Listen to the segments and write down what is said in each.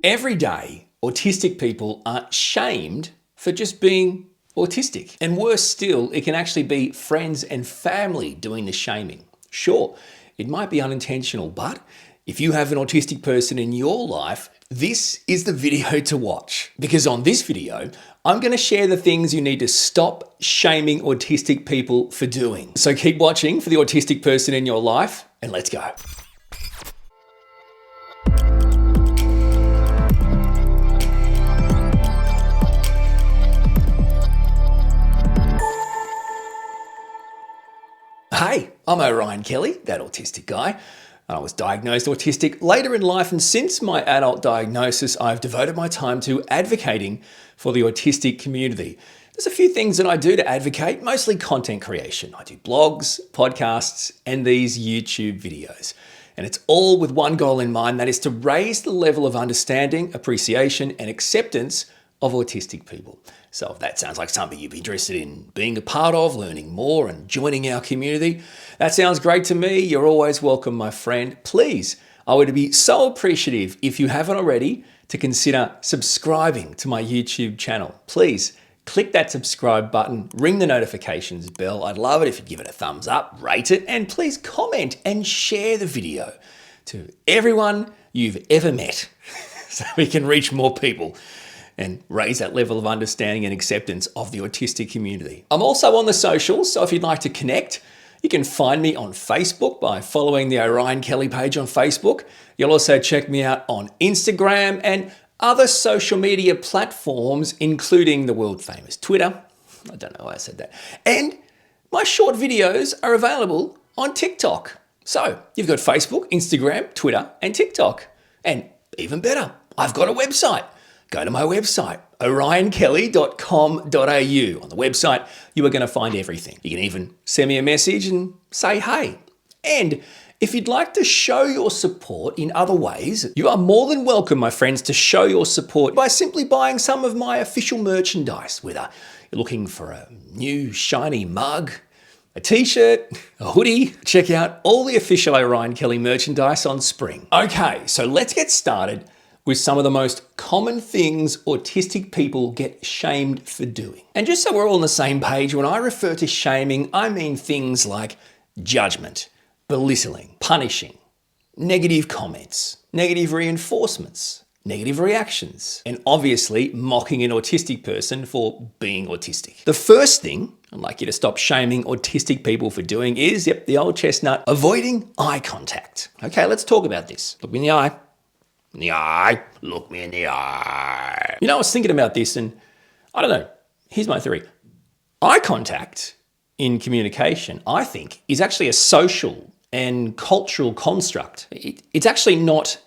Every day, autistic people are shamed for just being autistic. And worse still, it can actually be friends and family doing the shaming. Sure, it might be unintentional, but if you have an autistic person in your life, this is the video to watch. Because on this video, I'm going to share the things you need to stop shaming autistic people for doing. So keep watching for the autistic person in your life, and let's go. Hey, I'm Orion Kelly, that autistic guy. I was diagnosed autistic later in life, and since my adult diagnosis, I've devoted my time to advocating for the autistic community. There's a few things that I do to advocate, mostly content creation. I do blogs, podcasts, and these YouTube videos. And it's all with one goal in mind, that is to raise the level of understanding, appreciation, and acceptance of autistic people. So if that sounds like something you'd be interested in being a part of, learning more and joining our community, that sounds great to me. You're always welcome, my friend. Please, I would be so appreciative if you haven't already to consider subscribing to my YouTube channel. Please click that subscribe button, ring the notifications bell. I'd love it if you give it a thumbs up, rate it, and please comment and share the video to everyone you've ever met so we can reach more people and raise that level of understanding and acceptance of the autistic community. I'm also on the socials, so if you'd like to connect, you can find me on Facebook by following the Orion Kelly page on Facebook. You'll also check me out on Instagram and other social media platforms, including the world famous Twitter. I don't know why I said that. And my short videos are available on TikTok. So you've got Facebook, Instagram, Twitter, and TikTok. And even better, I've got a website. Go to my website, orionkelly.com.au. On the website, you are going to find everything. You can even send me a message and say, hey. And if you'd like to show your support in other ways, you are more than welcome, my friends, to show your support by simply buying some of my official merchandise, whether you're looking for a new shiny mug, a t-shirt, a hoodie. Check out all the official Orion Kelly merchandise on Spring. Okay, so let's get started with some of the most common things autistic people get shamed for doing. And just so we're all on the same page, when I refer to shaming, I mean things like judgment, belittling, punishing, negative comments, negative reinforcements, negative reactions, and obviously mocking an autistic person for being autistic. The first thing I'd like you to stop shaming autistic people for doing is, the old chestnut, avoiding eye contact. Okay, let's talk about this. Look me in the eye. In the eye, look me in the eye. You know, I was thinking about this and I don't know, here's my theory. Eye contact in communication, I think, is actually a social and cultural construct. It's actually not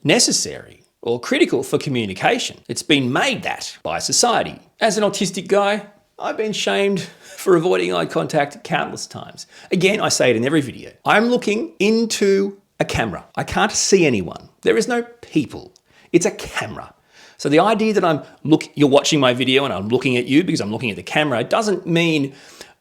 necessary or critical for communication. It's been made that by society. As an autistic guy, I've been shamed for avoiding eye contact countless times. Again, I say it in every video. I'm looking into a camera. I can't see anyone. There is no people. It's a camera. So the idea that you're watching my video and I'm looking at you because I'm looking at the camera doesn't mean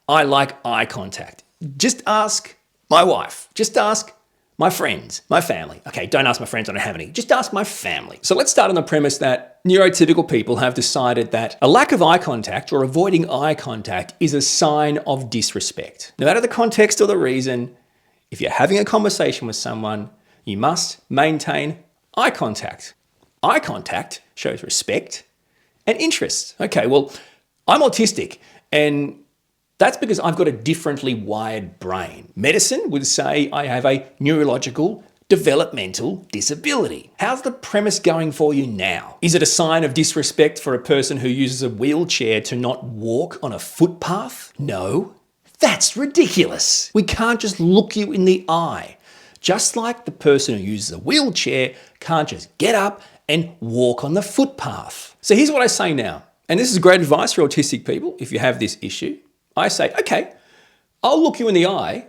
I like eye contact. Just ask my wife. Just ask my friends, my family. Okay, don't ask my friends, I don't have any. Just ask my family. So let's start on the premise that neurotypical people have decided that a lack of eye contact or avoiding eye contact is a sign of disrespect. No matter the context or the reason, if you're having a conversation with someone, you must maintain eye contact. Eye contact shows respect and interest. Okay, well, I'm autistic, and that's because I've got a differently wired brain. Medicine would say I have a neurological developmental disability. How's the premise going for you now? Is it a sign of disrespect for a person who uses a wheelchair to not walk on a footpath? No. That's ridiculous. We can't just look you in the eye. Just like the person who uses a wheelchair can't just get up and walk on the footpath. So here's what I say now, and this is great advice for autistic people if you have this issue. I say, okay, I'll look you in the eye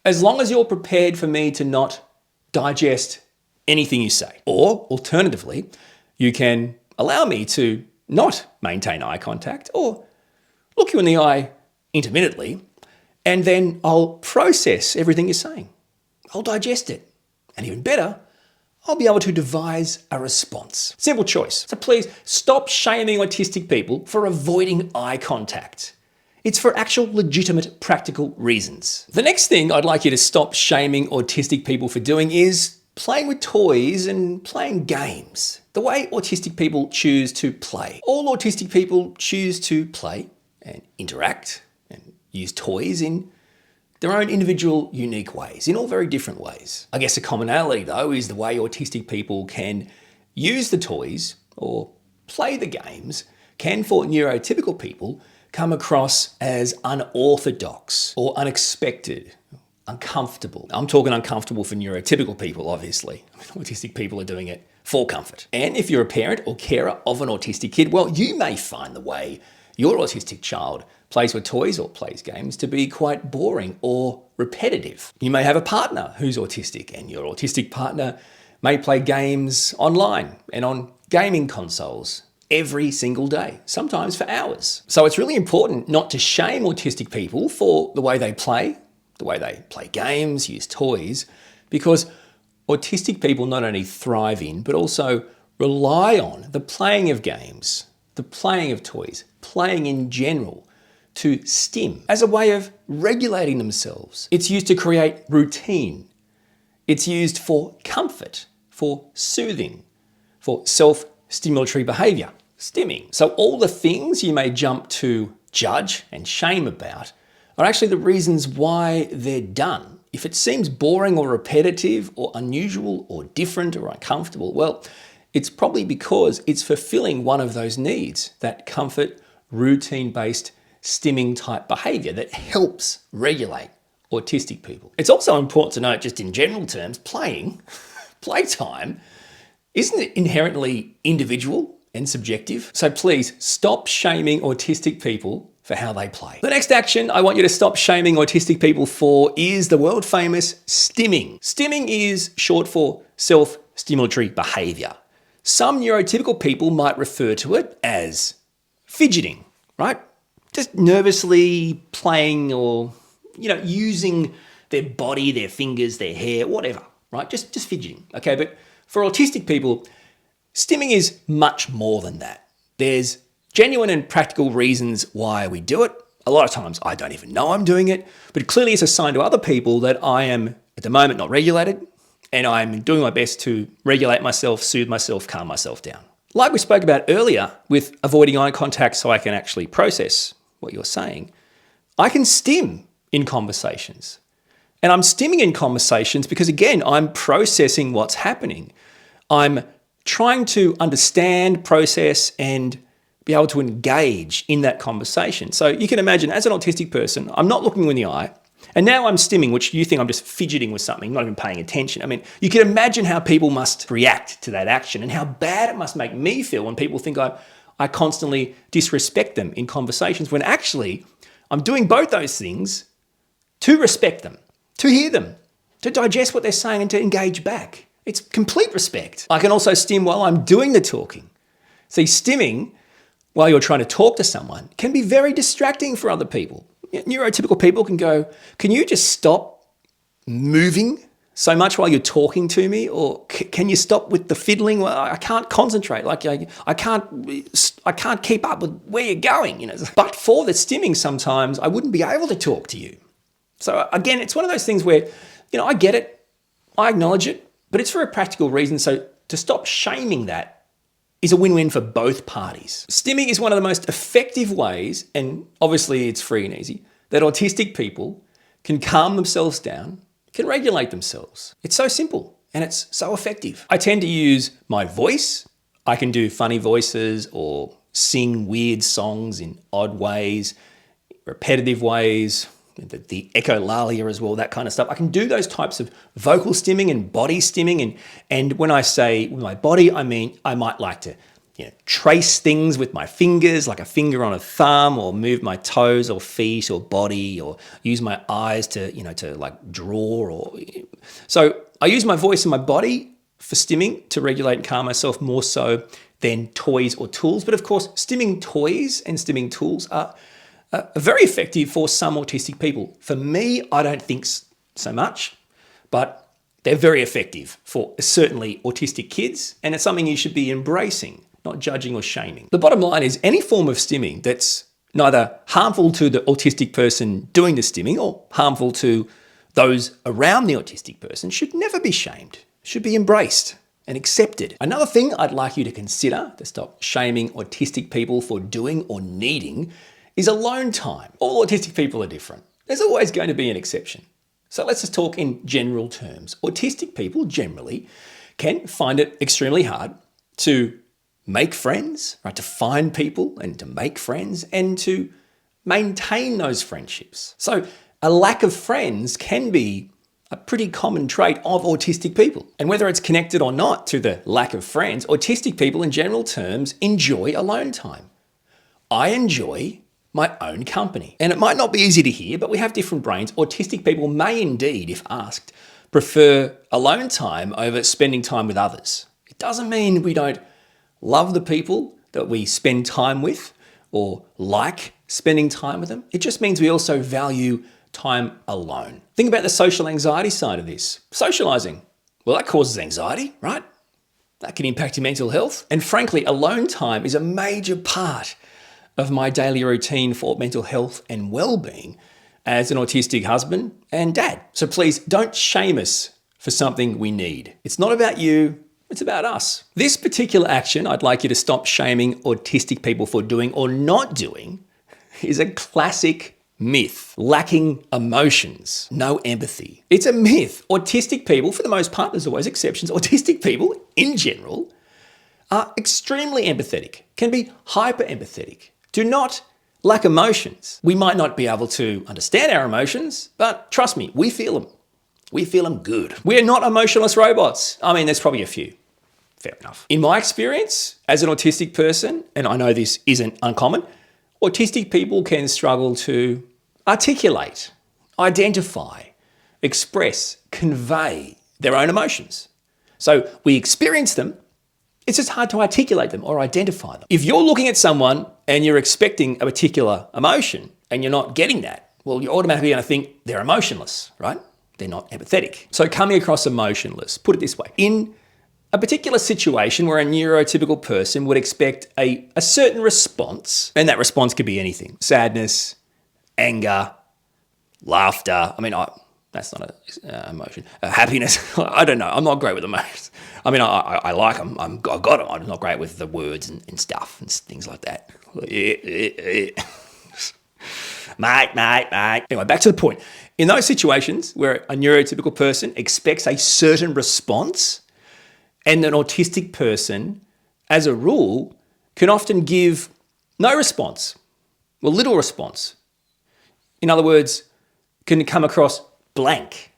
as long as you're prepared for me to not digest anything you say. Or alternatively, you can allow me to not maintain eye contact or look you in the eye intermittently, and then I'll process everything you're saying. I'll digest it. And even better, I'll be able to devise a response. Simple choice. So please stop shaming autistic people for avoiding eye contact. It's for actual legitimate practical reasons. The next thing I'd like you to stop shaming autistic people for doing is playing with toys and playing games. The way autistic people choose to play. All autistic people choose to play and interact and use toys in their own individual, unique ways, in all very different ways. I guess a commonality though is the way autistic people can use the toys or play the games can, for neurotypical people, come across as unorthodox or unexpected, uncomfortable. I'm talking uncomfortable for neurotypical people, obviously. Autistic people are doing it for comfort. And if you're a parent or carer of an autistic kid, well, you may find the way your autistic child plays with toys or plays games to be quite boring or repetitive. You may have a partner who's autistic, and your autistic partner may play games online and on gaming consoles every single day, sometimes for hours. So it's really important not to shame autistic people for the way they play games, use toys, because autistic people not only thrive in, but also rely on the playing of games, the playing of toys, playing in general, to stim as a way of regulating themselves. It's used to create routine. It's used for comfort, for soothing, for self-stimulatory behaviour, stimming. So all the things you may jump to judge and shame about are actually the reasons why they're done. If it seems boring or repetitive or unusual or different or uncomfortable, well, it's probably because it's fulfilling one of those needs, that comfort, routine-based stimming type behaviour that helps regulate autistic people. It's also important to note, just in general terms, playtime, isn't it inherently individual and subjective? So please stop shaming autistic people for how they play. The next action I want you to stop shaming autistic people for is the world famous stimming. Stimming is short for self-stimulatory behaviour. Some neurotypical people might refer to it as fidgeting, right? Just nervously playing or, using their body, their fingers, their hair, whatever, right? Just fidgeting, okay? But for autistic people, stimming is much more than that. There's genuine and practical reasons why we do it. A lot of times I don't even know I'm doing it, but clearly it's a sign to other people that I am, at the moment, not regulated, and I'm doing my best to regulate myself, soothe myself, calm myself down. Like we spoke about earlier with avoiding eye contact so I can actually process what you're saying, I can stim in conversations. And I'm stimming in conversations because, again, I'm processing what's happening. I'm trying to understand, process, and be able to engage in that conversation. So you can imagine, as an autistic person, I'm not looking you in the eye, and now I'm stimming, which you think I'm just fidgeting with something, not even paying attention. I mean, you can imagine how people must react to that action and how bad it must make me feel when people think I constantly disrespect them in conversations, when actually I'm doing both those things to respect them, to hear them, to digest what they're saying and to engage back. It's complete respect. I can also stim while I'm doing the talking. See, stimming while you're trying to talk to someone can be very distracting for other people. Neurotypical people can go, can you just stop moving so much while you're talking to me? Or can you stop with the fiddling? Well, I can't concentrate. Like I can't keep up with where you're going. But for the stimming, sometimes I wouldn't be able to talk to you. So again, it's one of those things where, I get it, I acknowledge it, but it's for a practical reason. So to stop shaming that is a win-win for both parties. Stimming is one of the most effective ways, and obviously it's free and easy, that autistic people can calm themselves down, can regulate themselves. It's so simple and it's so effective. I tend to use my voice. I can do funny voices or sing weird songs in odd ways, repetitive ways, the echolalia as well, that kind of stuff. I can do those types of vocal stimming and body stimming. And when I say with my body, I mean, I might like to trace things with my fingers, like a finger on a thumb, or move my toes or feet or body, or use my eyes to, to like draw. So I use my voice and my body for stimming to regulate and calm myself more so than toys or tools. But of course, stimming toys and stimming tools are very effective for some autistic people. For me, I don't think so much, but They're very effective for certainly autistic kids, and it's something you should be embracing, not judging or shaming. The bottom line is any form of stimming that's neither harmful to the autistic person doing the stimming or harmful to those around the autistic person should never be shamed, should be embraced and accepted. Another thing I'd like you to consider to stop shaming autistic people for doing or needing is alone time. All autistic people are different. There's always going to be an exception. So let's just talk in general terms. Autistic people generally can find it extremely hard to make friends, right? To find people and to make friends and to maintain those friendships. So a lack of friends can be a pretty common trait of autistic people. And whether it's connected or not to the lack of friends, autistic people in general terms enjoy alone time. I enjoy my own company. And it might not be easy to hear, but we have different brains. Autistic people may indeed, if asked, prefer alone time over spending time with others. It doesn't mean we don't love the people that we spend time with or like spending time with them. It just means we also value time alone. Think about the social anxiety side of this. Socializing, well, that causes anxiety, right? That can impact your mental health. And frankly, alone time is a major part of my daily routine for mental health and well-being as an autistic husband and dad. So please don't shame us for something we need. It's not about you, it's about us. This particular action I'd like you to stop shaming autistic people for doing or not doing is a classic myth. Lacking emotions, no empathy. It's a myth. Autistic people, for the most part, there's always exceptions, autistic people in general are extremely empathetic, can be hyper empathetic. Do not lack emotions. We might not be able to understand our emotions, but trust me, we feel them. We feel them good. We are not emotionless robots. I mean, there's probably a few. Fair enough. In my experience as an autistic person, and I know this isn't uncommon, autistic people can struggle to articulate, identify, express, convey their own emotions. So we experience them. It's just hard to articulate them or identify them. If you're looking at someone and you're expecting a particular emotion and you're not getting that, well, you're automatically going to think they're emotionless, right? They're not empathetic. So coming across emotionless, put it this way. In a particular situation where a neurotypical person would expect a certain response, and that response could be anything. Sadness, anger, laughter. I mean, that's not an emotion. Happiness. I don't know. I'm not great with emotions. I mean, I like them. I've got them. I'm not great with the words and stuff and things like that. Mate. Anyway, back to the point. In those situations where a neurotypical person expects a certain response and an autistic person, as a rule, can often give no response, or little response. In other words, can come across blank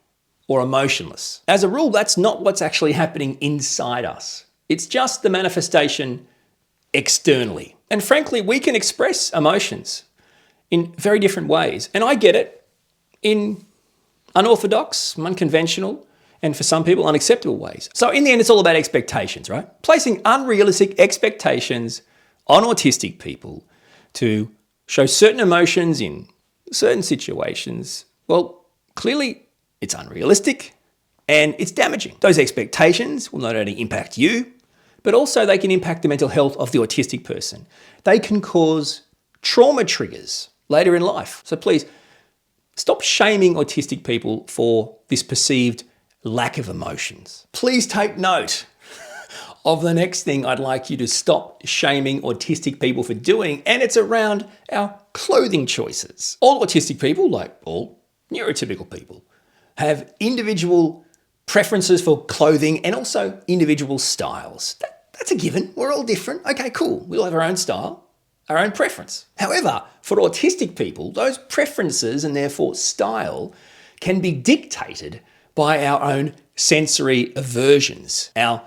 or emotionless. As a rule, that's not what's actually happening inside us. It's just the manifestation externally. And frankly, we can express emotions in very different ways. And I get it, in unorthodox, unconventional, and for some people, unacceptable ways. So in the end, it's all about expectations, right? Placing unrealistic expectations on autistic people to show certain emotions in certain situations, well, clearly it's unrealistic and it's damaging. Those expectations will not only impact you, but also they can impact the mental health of the autistic person. They can cause trauma triggers later in life. So please, stop shaming autistic people for this perceived lack of emotions. Please take note of the next thing I'd like you to stop shaming autistic people for doing, and it's around our clothing choices. All autistic people, like all neurotypical people, have individual preferences for clothing and also individual styles. That's a given. We're all different. Okay, cool. We all have our own style, our own preference. However, for autistic people, those preferences and therefore style can be dictated by our own sensory aversions, our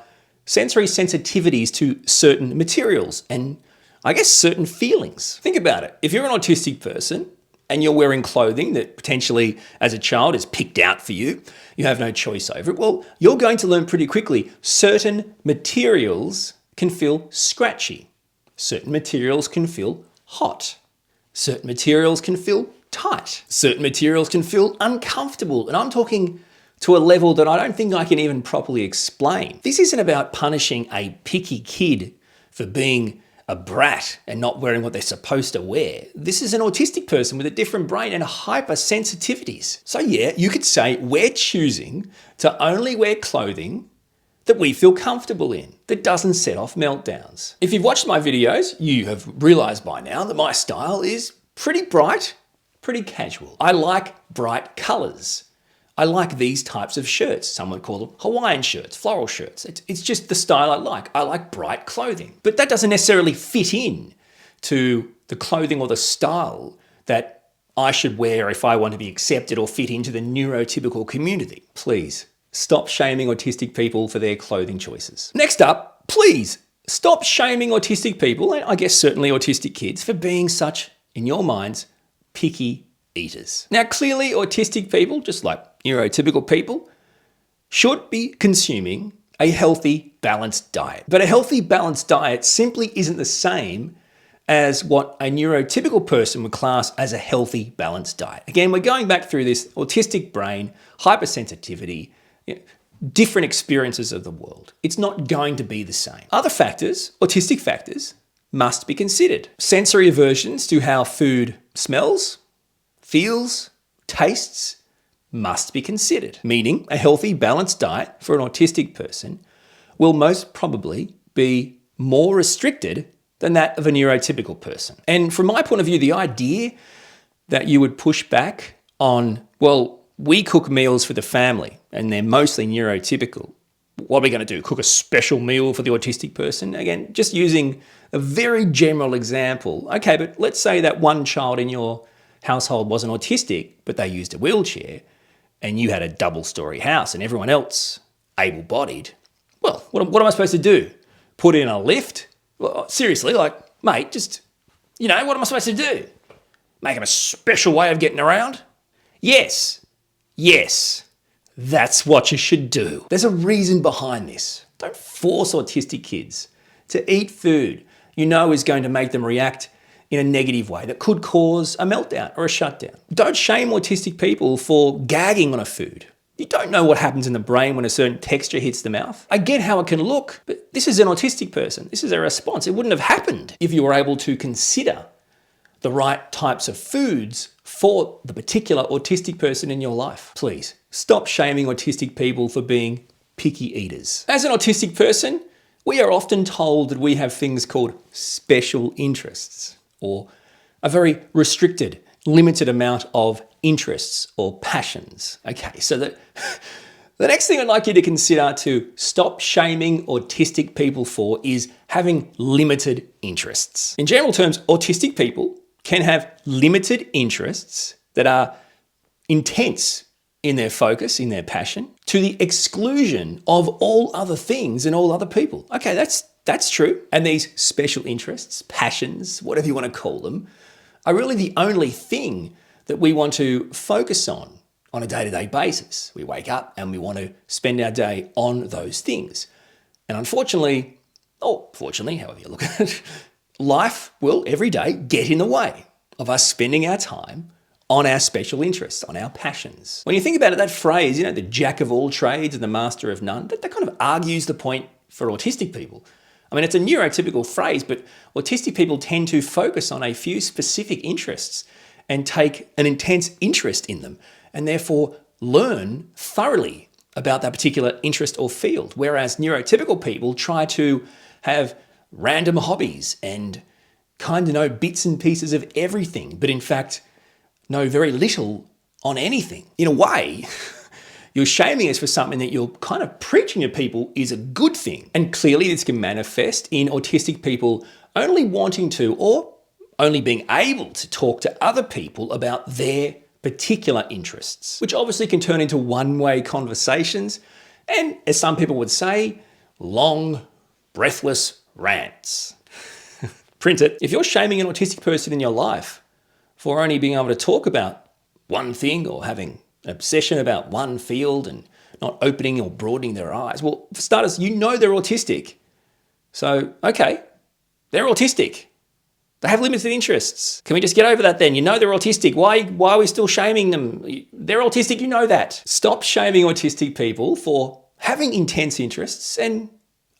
sensory sensitivities to certain materials and I guess certain feelings. Think about it. If you're an autistic person and you're wearing clothing that potentially as a child is picked out for you, you have no choice over it, well, you're going to learn pretty quickly certain materials can feel scratchy. Certain materials can feel hot. Certain materials can feel tight. Certain materials can feel uncomfortable. And I'm talking to a level that I don't think I can even properly explain. This isn't about punishing a picky kid for being a brat and not wearing what they're supposed to wear. This is an autistic person with a different brain and hypersensitivities. So yeah, you could say we're choosing to only wear clothing that we feel comfortable in, that doesn't set off meltdowns. If you've watched my videos, you have realized by now that my style is pretty bright, pretty casual. I like bright colors. I like these types of shirts. Some would call them Hawaiian shirts, floral shirts. It's just the style I like. I like bright clothing. But that doesn't necessarily fit in to the clothing or the style that I should wear if I want to be accepted or fit into the neurotypical community. Please stop shaming autistic people for their clothing choices. Next up, please stop shaming autistic people, and I guess certainly autistic kids, for being such, in your minds, picky eaters. Now, clearly autistic people, just like neurotypical people, should be consuming a healthy, balanced diet. But a healthy, balanced diet simply isn't the same as what a neurotypical person would class as a healthy, balanced diet. Again, we're going back through this autistic brain, hypersensitivity, different experiences of the world. It's not going to be the same. Other factors, autistic factors, must be considered. Sensory aversions to how food smells, feels, tastes, must be considered, meaning a healthy, balanced diet for an autistic person will most probably be more restricted than that of a neurotypical person. And from my point of view, the idea that you would push back on, well, we cook meals for the family and they're mostly neurotypical. What are we going to do? Cook a special meal for the autistic person? Again, just using a very general example. Okay, but let's say that one child in your household wasn't autistic, but they used a wheelchair, and you had a double-story house and everyone else able-bodied. Well, what am I supposed to do? Put in a lift? Well, seriously, like, mate, just, what am I supposed to do? Make them a special way of getting around? Yes, that's what you should do. There's a reason behind this. Don't force autistic kids to eat food you know is going to make them react in a negative way that could cause a meltdown or a shutdown. Don't shame autistic people for gagging on a food. You don't know what happens in the brain when a certain texture hits the mouth. I get how it can look, but this is an autistic person. This is a response. It wouldn't have happened if you were able to consider the right types of foods for the particular autistic person in your life. Please stop shaming autistic people for being picky eaters. As an autistic person, we are often told that we have things called special interests, or a very restricted, limited amount of interests or passions. Okay, so the next thing I'd like you to consider to stop shaming autistic people for is having limited interests. In general terms, autistic people can have limited interests that are intense in their focus, in their passion, to the exclusion of all other things and all other people. Okay, that's true. And these special interests, passions, whatever you want to call them, are really the only thing that we want to focus on a day-to-day basis. We wake up and we want to spend our day on those things. And unfortunately, or fortunately, however you look at it, life will every day get in the way of us spending our time on our special interests, on our passions. When you think about it, that phrase, the jack of all trades and the master of none, that kind of argues the point for autistic people. I mean, it's a neurotypical phrase, but autistic people tend to focus on a few specific interests and take an intense interest in them, and therefore learn thoroughly about that particular interest or field. Whereas neurotypical people try to have random hobbies and kind of know bits and pieces of everything, but in fact, know very little on anything. In a way, you're shaming us for something that you're kind of preaching to people is a good thing. And clearly this can manifest in autistic people only wanting to, or only being able to talk to other people about their particular interests, which obviously can turn into one-way conversations. And as some people would say, long, breathless rants. Print it. If you're shaming an autistic person in your life for only being able to talk about one thing or having an obsession about one field and not opening or broadening their eyes, well, for starters, they're autistic. So, okay, they're autistic. They have limited interests. Can we just get over that then? You know they're autistic. Why are we still shaming them? They're autistic, you know that. Stop shaming autistic people for having intense interests and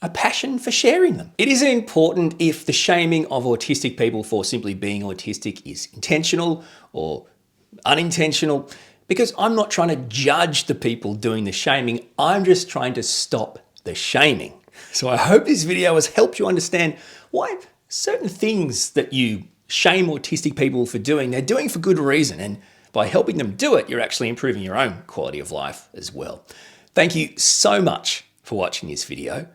a passion for sharing them. It isn't important if the shaming of autistic people for simply being autistic is intentional or unintentional, because I'm not trying to judge the people doing the shaming. I'm just trying to stop the shaming. So I hope this video has helped you understand why certain things that you shame autistic people for doing, they're doing for good reason. And by helping them do it, you're actually improving your own quality of life as well. Thank you so much for watching this video.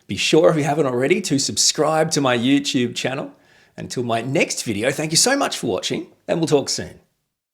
Be sure, if you haven't already, to subscribe to my YouTube channel. Until my next video, thank you so much for watching, and we'll talk soon.